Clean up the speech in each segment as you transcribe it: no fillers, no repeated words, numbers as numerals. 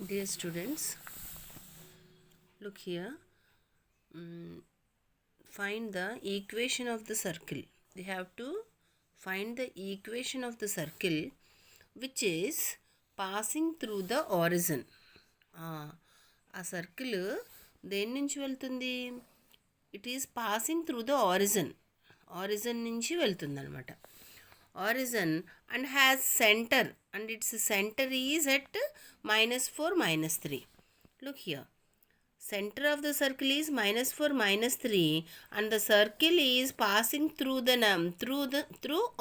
Dear students, look here. Find the equation of the circle. We have to find the equation of the circle which is passing through the horizon. ఆ circle దేని నుంచి వెళ్తుంది? It is passing through the origin నుంచి వెళ్తుంది అనమాట. Origin and has centre and it's centre is at -4, -3. Look here. Center of the circle is -4, -3 and the circle is passing through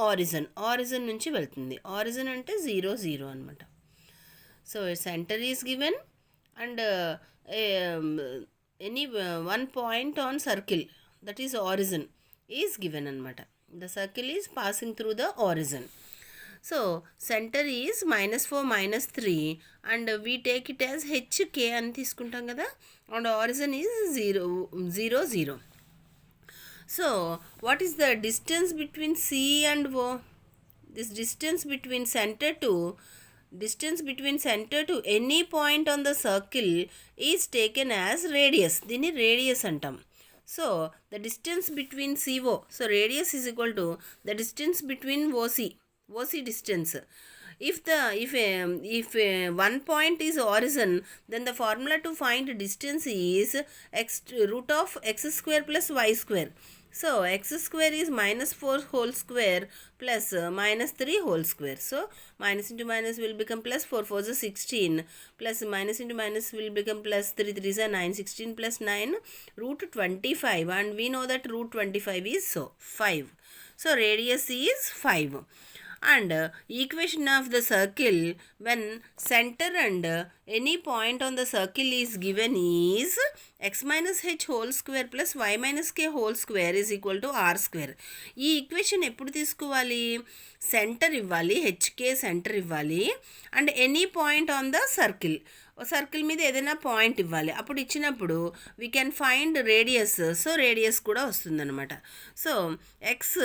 horizon నుంచి వెళ్తుంది. horizon అంటే 0, 0 అనమాట. So center is given and any one point on circle, that is horizon, is given అనమాట. The circle is passing through the horizon. So center is -4, -3 and we take it as hk అని తీసుకుంటాం కదా, and horizon is 0, 0, 0. So what is the distance between C and O? This distance between center to any point on the circle is taken as radius. దీన్ని radius అంటాం. So the distance between CO, so radius is equal to the distance between OC distance. If one point is horizon, then the formula to find distance is root of x square plus y square. So x square is -4 whole square plus -3 whole square. So minus into minus will become plus, 4 4s are 16, plus minus into minus will become plus, 3 3s are 9, 16 plus 9 root 25, and we know that root 25 is 5. So radius is 5. And equation of the circle when center and any point on the circle is given is x minus h whole square plus y minus k whole square is equal to r square. ఈ equation ఎప్పుడు తీసుకోవాలి? Centre ఇవ్వాలి, HK centre ఇవ్వాలి, and any point on the circle మీద ఏదైనా point ఇవ్వాలి. అప్పుడు ఇచ్చినప్పుడు we can find radius. So radius కూడా వస్తుందన్నమాట. So X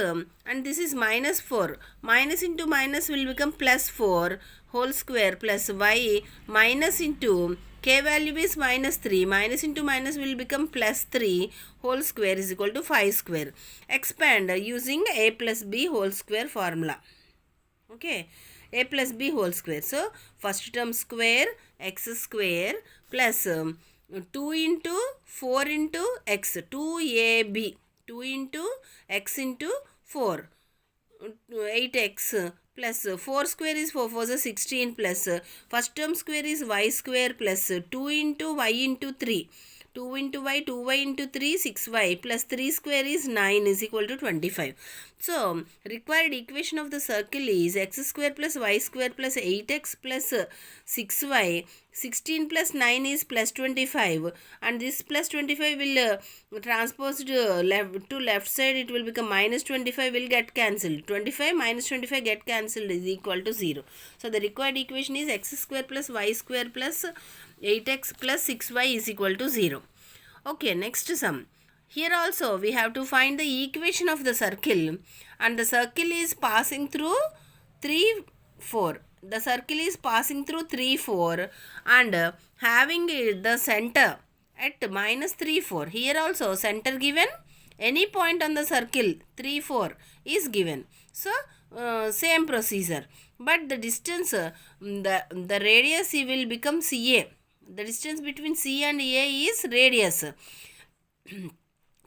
and this is -4, minus into minus will become +4 whole square plus y minus into k value is -3, minus into minus will become +3 whole square is equal to 5 square. Expand using a plus b whole square formula. Okay, a plus b whole square. So first term square x square plus 2 into 4 into x, 2ab, 2 into x into 4, 8x plus 4 square is 4 4 is 16 plus first term square is y square plus 2 into y into 3, 2 into y, 2y into 3, 6y plus 3 square is 9 is equal to 25. So required equation of the circle is x square plus y square plus 8x plus 6y, 16 plus 9 is plus 25, and this plus 25 will transpose to left side, it will become -25 will get cancelled. 25 minus 25 get cancelled is equal to 0. So the required equation is x square plus y square plus 8x plus 6y is equal to 0. Okay, next sum. Here also we have to find the equation of the circle, and the circle is passing through 3, 4. The circle is passing through 3, 4 and having the center at -3, 4. Here also center given, any point on the circle 3, 4 is given. So same procedure, but the distance, the radius will become CA. The distance between C and A is radius.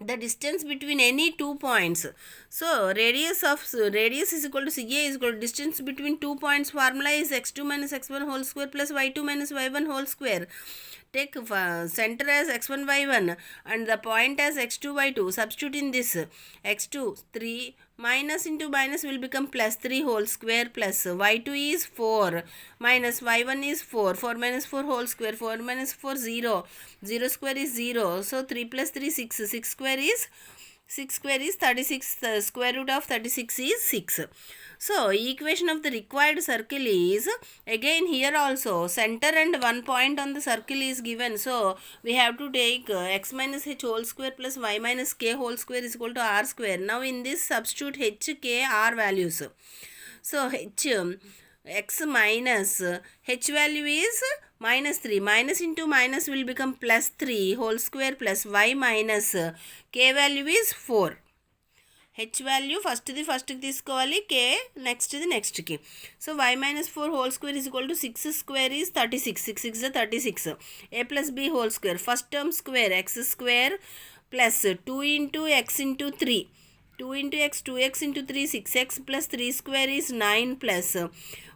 The distance between any 2 points. So radius is equal to CA is equal to distance between 2 points. Formula is x2 minus x1 whole square plus y2 minus y1 whole square. Take center as x1 y1 and the point as x2 y2. Substitute in this, x2 3 minus into minus will become +3 whole square plus y2 is 4 minus y1 is 4, 4 minus 4 whole square, 4 minus 4 0, 0 square is 0. So 3 plus 3 6, 6 square is 36, square root of 36 is 6. So equation of the required circle is, again here also center and one point on the circle is given. So we have to take x minus h whole square plus y minus k whole square is equal to r square. Now in this substitute h, k, r values. So h x minus h value is minus 3. Minus into minus will become plus 3 whole square plus y minus k value is 4. h value first కి తీసుకోవాలి, k next కి. So y minus 4 whole square is equal to 6 square is 36. 6 6 is 36. a plus b whole square. First term square x square plus 2 into x into 3. 2 into x, 2x into 3, 6x plus 3 square is 9 plus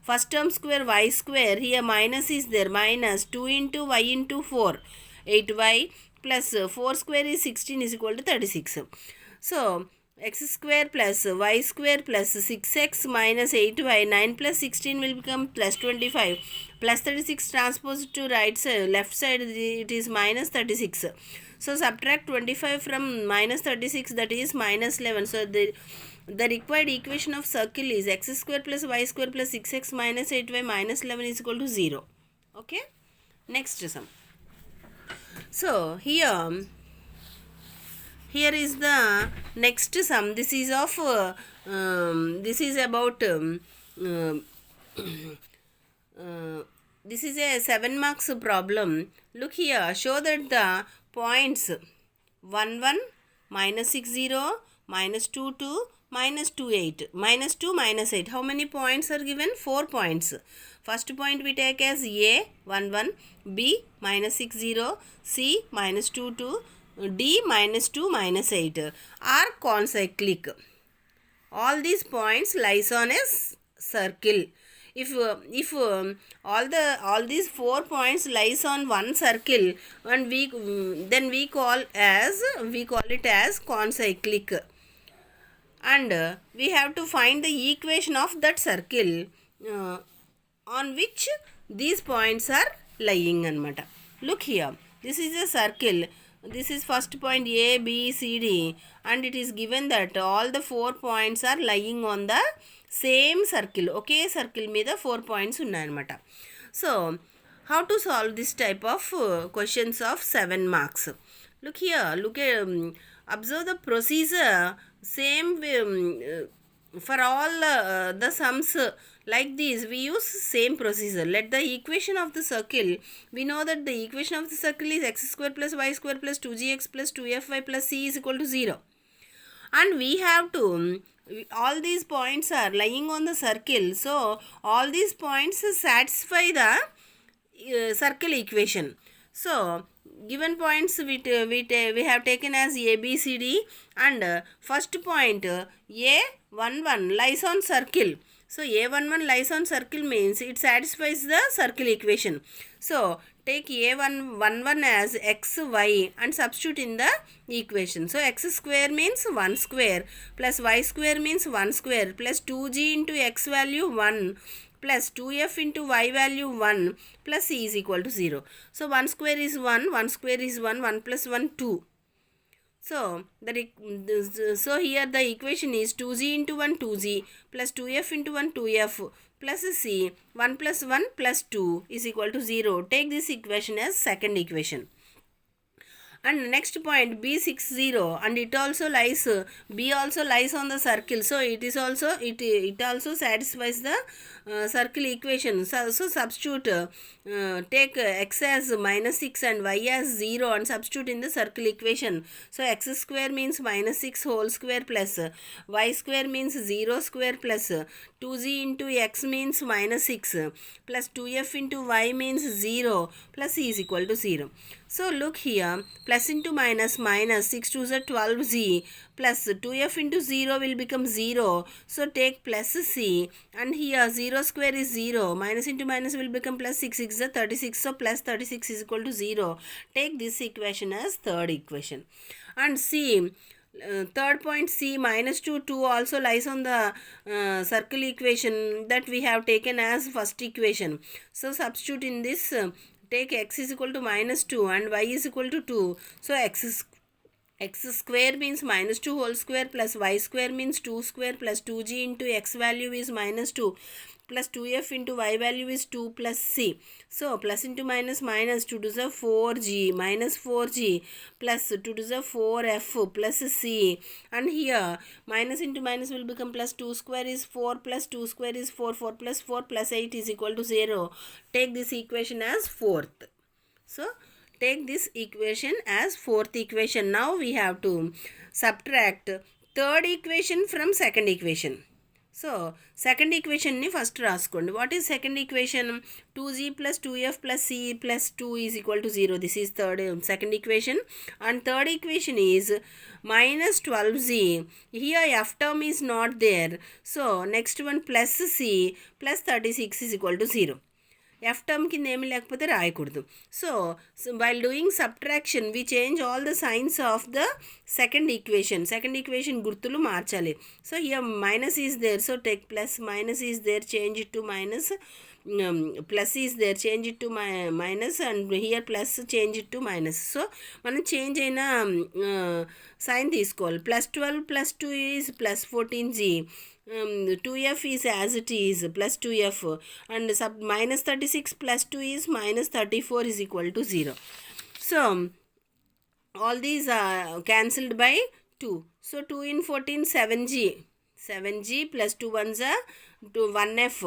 first term square y square, here minus is there, minus 2 into y into 4, 8y plus 4 square is 16 is equal to 36. So x square plus y square plus 6x minus 8y, 9 plus 16 will become plus 25, plus 36 transposed to right side, left side it is minus 36. So subtract 25 from minus 36, that is minus 11. So the required equation of circle is x square plus y square plus 6x minus 8y minus 11 is equal to 0. Okay, next sum. So here is the next sum. This is of this is about this is a 7 marks problem. Look here, show that the points 1 1, minus 6 0, minus 2 2, minus 2 8, minus 2 minus 8. How many points are given? 4 points. First point we take as a 1 1, b minus 6 0, c minus 2 2, d minus 2 minus 8 are concyclic. All these points lies on a circle. If all these 4 points lies on one circle, and then we call it as concyclic, and we have to find the equation of that circle on which these points are lying anamata. Look here, this is a circle. This is first point a b c d, and it is given that all the 4 points are lying on the same circle. Okay, circle మీద 4 points ఉన్నాయన్నమాట. So how to solve this type of questions of 7 marks? Look here, observe the procedure. Same for all the sums like these, we use same procedure. Let the equation of the circle, we know that the equation of the circle is x square plus y square plus 2gx plus 2fy plus c is equal to 0. And we have to, all these points are lying on the circle, so all these points satisfy the circle equation. So given points we have taken as a b c d, and first point a11 lies on circle. So a11 lies on circle means it satisfies the circle equation. So take a11 as xy and substitute in the equation. So x square means 1 square plus y square means 1 square plus 2g into x value 1 plus 2f into y value 1 plus c is equal to 0. So 1 square is 1, 1 square is 1, 1 plus 1 2. So so here the equation is 2g into 1 2g plus 2f into 1 2f plus c 1 plus 1 plus 2 is equal to 0. Take this equation as second equation. And next point b60, and it also lies, b also lies on the circle, so it is also it also satisfies the circle equation. So substitute, take x as minus 6 and y as 0 and substitute in the circle equation. So x square means minus 6 whole square plus y square means 0 square plus 2g into x means minus 6 plus 2f into y means 0 plus c is equal to 0. So look here, plus into minus, minus 6 2s are 12z plus 2f into 0 will become 0. So take plus c, and here 0 square is 0, minus into minus will become plus 6 6 is 36. So plus 36 is equal to 0. Take this equation as third equation. And c, third point c minus 2 2 also lies on the circle equation that we have taken as first equation. So substitute in this, take x is equal to minus 2 and y is equal to 2. So x square means minus 2 whole square plus y square means 2 square plus 2g into x value is minus 2 plus 2f into y value is 2 plus c. So plus into minus minus 2 to the 4g minus 4g plus 2 to the 4f plus c, and here minus into minus will become plus 2 square is 4 plus 2 square is 4, 4 plus 4 plus 8 is equal to 0. Take this equation as fourth. So take this equation as fourth equation. Now we have to subtract third equation from second equation. So second equation ni first raskondi. What is second equation? 2g plus 2f plus c plus 2 is equal to 0. This is second equation. And third equation is minus 12z. Here f term is not there. So next one plus c plus 36 is equal to 0. F term కింద ఏమి లేకపోతే రాయకూడదు. So while doing subtraction we change all the signs of the second equation గుర్తులు మార్చాలి. So here minus is there, so take plus, minus is there, change it to minus, plus is there, change it to minus, and here plus, change it to minus. So మనం change అయిన sign తీసుకోవాలి. Plus 12 plus 2 is plus 14g. 2f is as it is plus 2f, and minus 36 plus 2 is minus 34 is equal to 0. So all these are cancelled by 2. So 2 in 14 7g plus 2 ones are 1f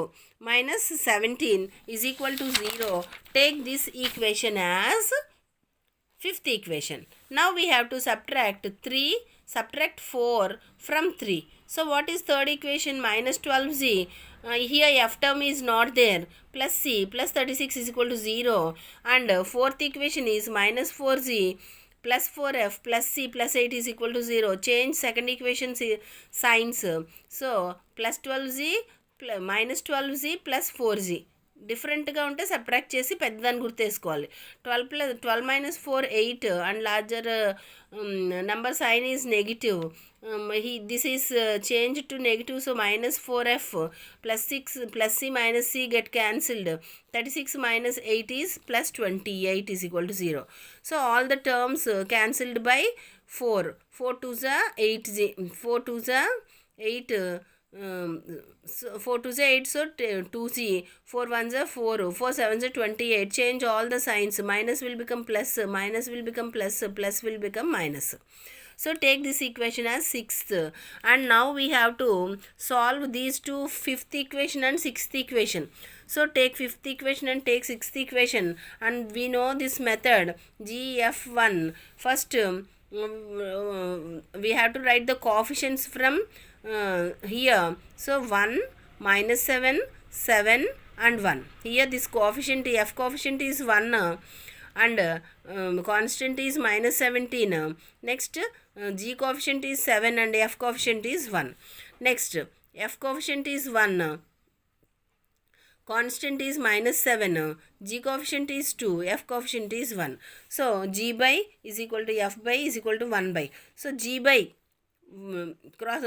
minus 17 is equal to 0. Take this equation as fifth equation. Now we have to subtract 4 from 3. So what is third equation? Minus 12z. Here f term is not there. Plus c plus 36 is equal to 0. And fourth equation is minus 4z plus 4f plus c plus 8 is equal to 0. Change second equation signs. So plus 12z minus 12z plus 4z. డిఫరెంట్గా ఉంటే subtract చేసి పెద్దదాన్ని గుర్తేసుకోవాలి. 12 minus 4 8, and larger number sign is negative. This is changed to negative, so minus 4f plus 6 plus c minus c get cancelled. 36 minus 8 is plus 28 is equal to 0. So all the terms cancelled by 4. 4 2s are 8, 4 2s are 8, so 4 2s are 8, so 2c, 4 1s are 4, 4 7s are 28. Change all the signs. Minus will become plus, minus will become plus, plus will become minus. So take this equation as sixth. And now we have to solve these two, fifth equation and sixth equation. So take fifth equation and take sixth equation, and we know this method GF1. First we have to write the coefficients from here. So 1 minus 7 7 and 1. Here this coefficient, f coefficient is 1, and constant is minus 17. Next g coefficient is 7 and f coefficient is 1. Next f coefficient is 1, constant is minus 7, g coefficient is 2, f coefficient is 1. So g by is equal to f by is equal to 1 by. So g by cross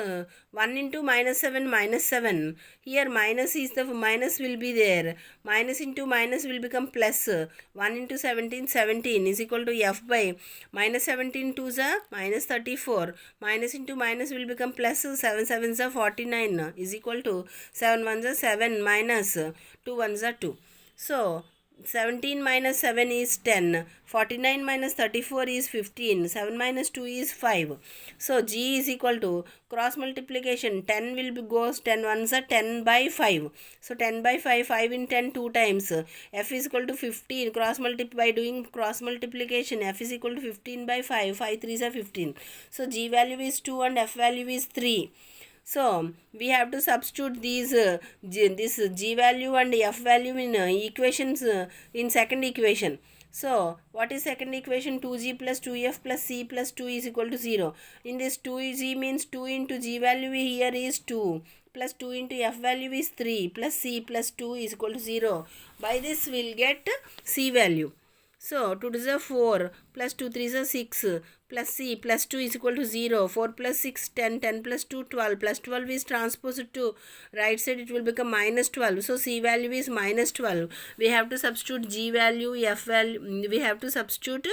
1 into minus 7 minus 7. Here minus is the minus will be there. Minus into minus will become plus. 1 into 17 17 is equal to f by minus 17 2s are minus 34. Minus into minus will become plus. 7 7s are 49 is equal to 7 1s are 7 minus 2 1s are 2. So 17 minus 7 is 10. 49 minus 34 is 15. 7 minus 2 is 5. So g is equal to cross multiplication. 10 will be goes 10 ones are 10 by 5. So 10 by 5, 5 in 10 2 times. F is equal to 15. By doing cross multiplication, f is equal to 15 by 5. 5 3s are 15. So g value is 2 and f value is 3. So we have to substitute these this g value and f value in equations in second equation. So what is second equation? 2g plus 2f plus c plus 2 is equal to 0. In this 2g means 2 into g value here is 2 plus 2 into f value is 3 plus c plus 2 is equal to 0. By this we will get c value. So 2 to the 4 plus 2 3 is 6 plus c plus 2 is equal to 0. 4 plus 6 10, 10 plus 2 12, plus 12 is transposed to right side, it will become minus 12. So c value is minus 12. We have to substitute g value, f value, we have to substitute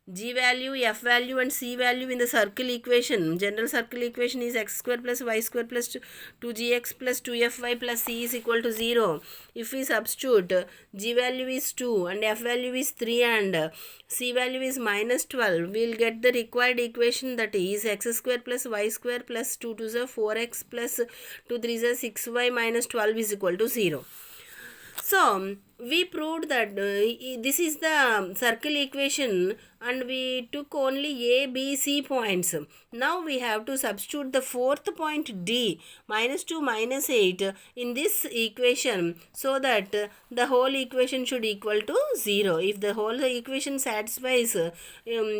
g value, f value and c value in the circle equation. General circle equation is x square plus y square plus 2gx plus 2fy plus c is equal to 0. If we substitute, g value is 2 and f value is 3 and c value is minus 12, we will get the required equation, that is x square plus y square plus 2 to the 4x plus 2 3 is 6y minus 12 is equal to 0. So we proved that this is the circle equation and we took only A, B, C points. Now we have to substitute the fourth point D, minus 2 minus 8 in this equation, so that the whole equation should equal to 0. If the whole equation satisfies, the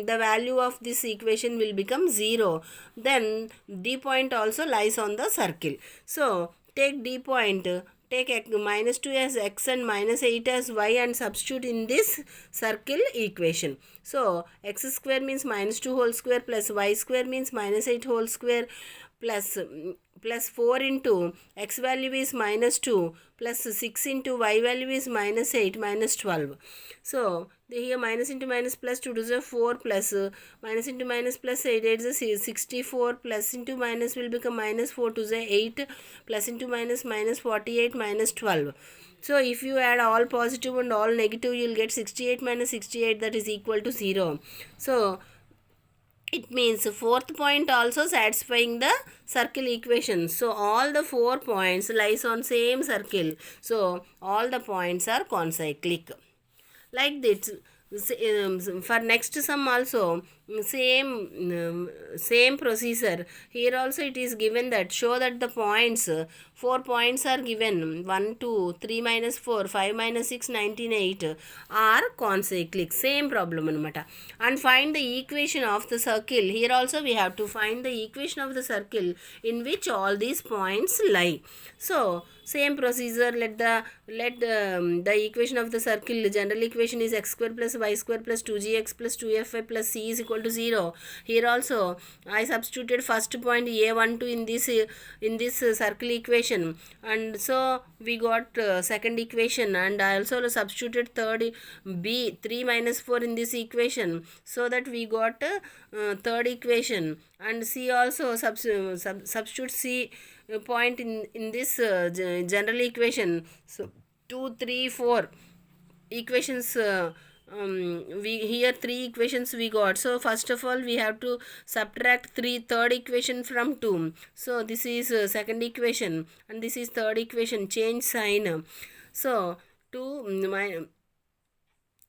value of this equation will become 0. Then D point also lies on the circle. So take D point, take minus 2 as x and minus 8 as y and substitute in this circle equation. So x square means minus 2 whole square plus y square means minus 8 whole square plus 4 into x value is minus 2 plus 6 into y value is minus 8 minus 12. So here minus into minus plus 2 to the 4 plus minus into minus plus 8 is 64 plus into minus will become minus 4 to the 8 plus into minus minus 48 minus 12. So if you add all positive and all negative, you will get 68 minus 68, that is equal to 0. So it means fourth point also satisfying the circle equation. So all the 4 points lies on same circle. So all the points are concyclic. Like this, for next sum also same procedure. Here also it is given that show that the points, 4 points are given, 1 2 3 minus 4 5 minus 6 19 8 are concyclic. Same problem anamata. And find the equation of the circle. Here also we have to find the equation of the circle in which all these points lie. So same procedure, let the equation of the circle, general equation is x square plus y square plus 2gx plus 2fy plus c is equal to 0. Here also I substituted first point a12 in this circle equation, and so we got second equation, and I also substituted third b 3 minus 4 in this equation, so that we got third equation, and c also substitute c point in this general equation. So 2 3 4 equations, we here 3 equations we got. So first of all we have to subtract third equation from 2. So this is second equation and this is third equation. Change sign. So 2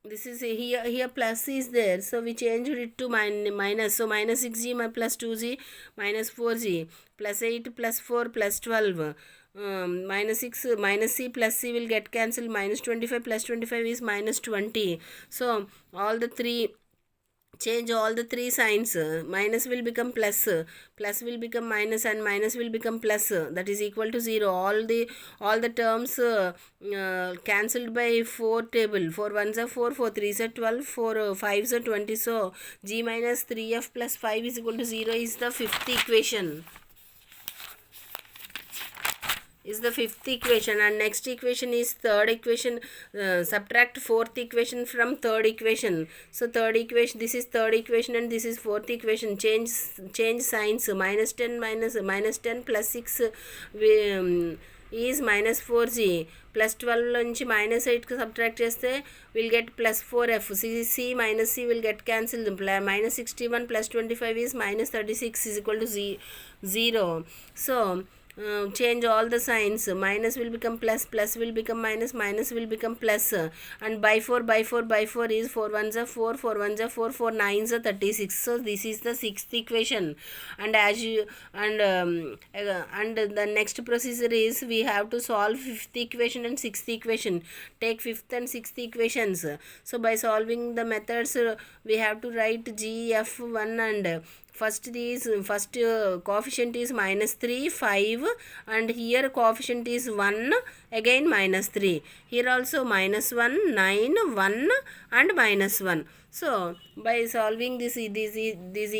this is here plus is there, so we changed it to minus. So minus 6g plus 2g minus 4g plus 8 plus 4 plus 12, minus 6 minus c plus c will get cancelled, minus 25 plus 25 is minus 20. So all the three, change all the 3 signs. Minus will become plus, plus will become minus, and minus will become plus, that is equal to 0. All the terms cancelled by 4 table. 4 1s are 4, 4 3s are 12, 4 5s are 20. So g minus 3f plus 5 is equal to 0 is the fifth equation. Is the fifth equation. And next equation is third equation. Subtract fourth equation from third equation. So third equation, this is third equation and this is fourth equation. Change signs. Minus 10 plus 6 is minus 4g, plus 12 నుంచి minus 8 subtract చేస్తే we'll get plus 4f. c minus c will get cancelled. Minus 61 plus 25 is minus 36 is equal to 0. So change all the signs. Minus will become plus, plus will become minus, minus will become plus, and by 4 is 4 1s are 4, 4 1s are 4, 4 9s are 36. So this is the sixth equation. And as you and the next procedure is we have to solve fifth equation and sixth equation. Take fifth and sixth equations. So by solving the methods, we have to write gf1, and first coefficient is minus 3 5, and here coefficient is 1, again minus 3. Here also minus 1 9 1 and minus 1. So by solving these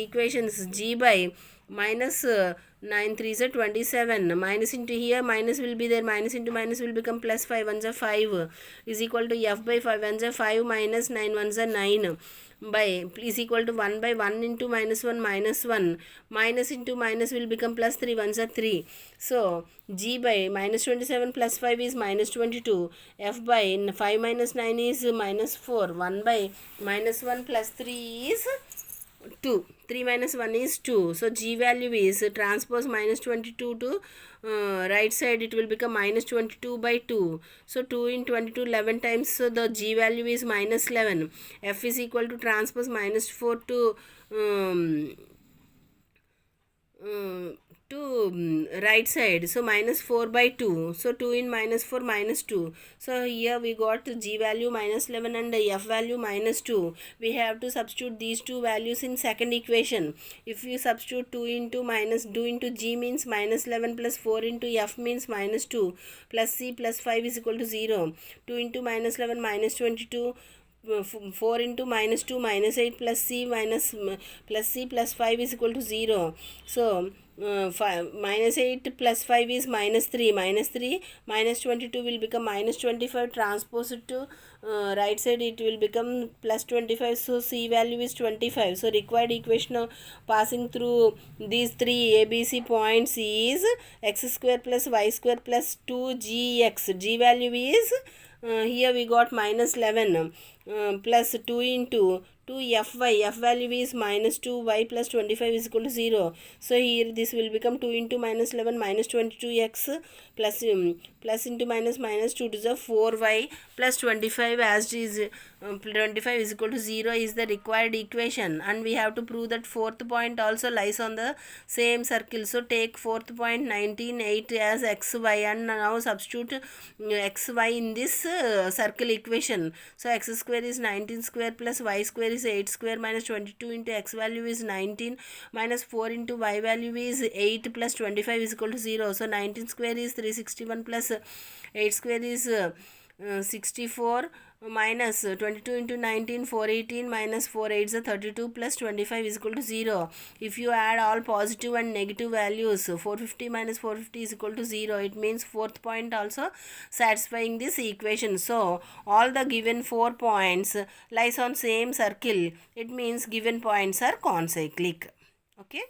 equations, g by minus 9 3s are 27, minus into here minus will be there, minus into minus will become plus 5 ones are 5 is equal to f by 5 ones are 5 minus 9 ones are 9 by is equal to 1 by 1 into minus 1 minus 1, minus into minus will become plus 3 ones are 3. So g by minus 27 plus 5 is minus 22, f by 5 minus 9 is minus 4, 1 by minus 1 plus 3 is 2, 3 minus 1 is 2. So g value is transpose minus 22 to right side, it will become minus 22 by 2. So 2 in 22 11 times, so the g value is minus 11. F is equal to transpose minus 4 to um, right side, so minus 4 by 2, so 2 in minus 4 minus 2. So here we got g value minus 11 and f value minus 2. We have to substitute these two values in second equation. If you substitute 2 into minus 2 into g means minus 11 plus 4 into f means minus 2 plus c plus 5 is equal to 0. 2 into minus 11 minus 22, 4 into minus 2 minus 8 plus c minus plus c plus 5 is equal to 0. So minus 8 plus 5 is minus 3, minus 3 minus 22 will become minus 25, transpose it to right side, it will become plus 25. So c value is 25. So required equation of passing through these three ABC points is x square plus y square plus 2gx. G value is here we got minus 11 plus 2 into 2fy, f value is minus 2y plus 25 is equal to 0. So here this will become 2 into minus 11 minus 22x plus plus into minus minus 2 to the 4y plus 25 as is 25 is equal to 0 is the required equation, and we have to prove that fourth point also lies on the same circle. So take fourth point 19 8 as xy and now substitute xy in this circle equation. So x square is 19 square plus y square is 8 square minus 22 into x value is 19 minus 4 into y value is 8 plus 25 is equal to 0. So 19 square is 361 plus 8 square is 64 minus 22 into 19 418 minus 4 8 is 32 plus 25 is equal to 0. If you add all positive and negative values, 450 minus 450 is equal to 0. It means fourth point also satisfying this equation. So all the given 4 points lies on same circle. It means given points are concyclic. Okay.